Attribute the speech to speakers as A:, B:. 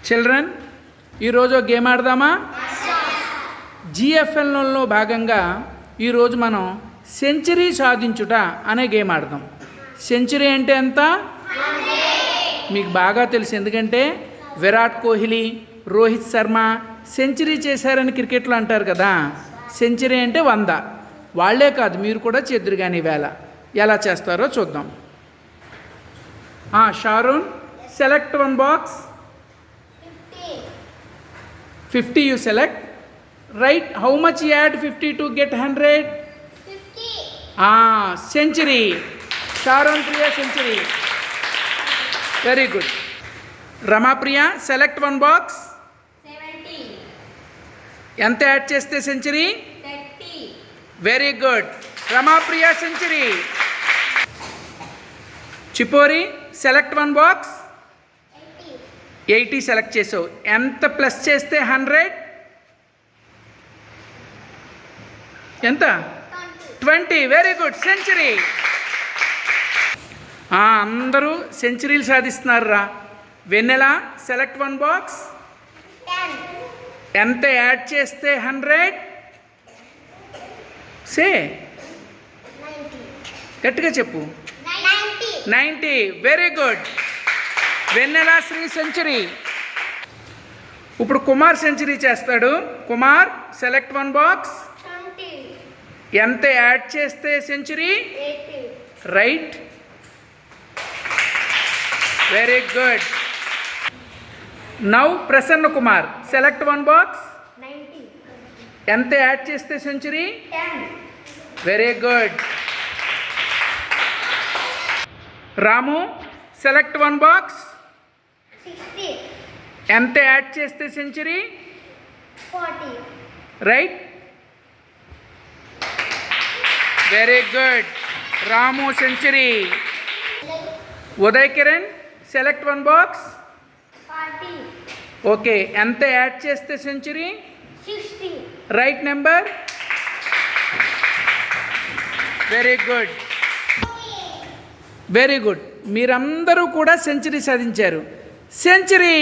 A: Children ఈరోజు game ఆడదామా? జిఎఫ్ఎల్లో భాగంగా ఈరోజు మనం సెంచరీ సాధించుట అనే గేమ్ ఆడదాం. సెంచరీ అంటే ఎంత మీకు బాగా తెలుసు, ఎందుకంటే విరాట్ కోహ్లీ, రోహిత్ శర్మ సెంచరీ చేశారని క్రికెట్లో అంటారు కదా. సెంచరీ అంటే 100. వాళ్లే కాదు, మీరు కూడా చేద్దరు. కానీ వేళ ఎలా చేస్తారో చూద్దాం. Sharon, select one box. 50 you select. Right, how much you add 50 to get 100?
B: 50.
A: Century. Sharon Priya century. Very good. Rama Priya, select one box.
B: 70.
A: ఎంత యాడ్ చేస్తే century?
B: 30.
A: Very good. Rama Priya century. చిపోరి, సెలెక్ట్ వన్ బాక్స్. 80 సెలెక్ట్ చేసావు. ఎంత plus చేస్తే 100? ఎంత? 20. Very good, century. అందరూ సెంచరీలు సాధిస్తున్నారు రా. Vennela, select one box.
B: 10.
A: ఎంత యాడ్ చేస్తే 100? సే
B: 90.
A: గట్టిగా చెప్పు.
B: 90.
A: 90. Very good. Vennela Sri century. ఇప్పుడు కుమార్ సెంచరీ చేస్తాడు. Kumar, select one box.
B: 20.
A: ఎంత యాడ్ చేస్తే century?
B: 80.
A: Right, very good. Now Prasanna Kumar, select one box.
B: 90.
A: ఎంత యాడ్ చేస్తే century?
B: 10.
A: Very good. Ramu, select one box.
B: 60.
A: ఎంత యాడ్ చేస్తే century?
B: 40.
A: Right, very good. Ramu century. Uday Kiran, select one box.
B: 40.
A: Okay, ఎంత add చేస్తే century?
B: 60.
A: Right number. Very good, very good. మీరందరూ కూడా century సాధించారు. Century.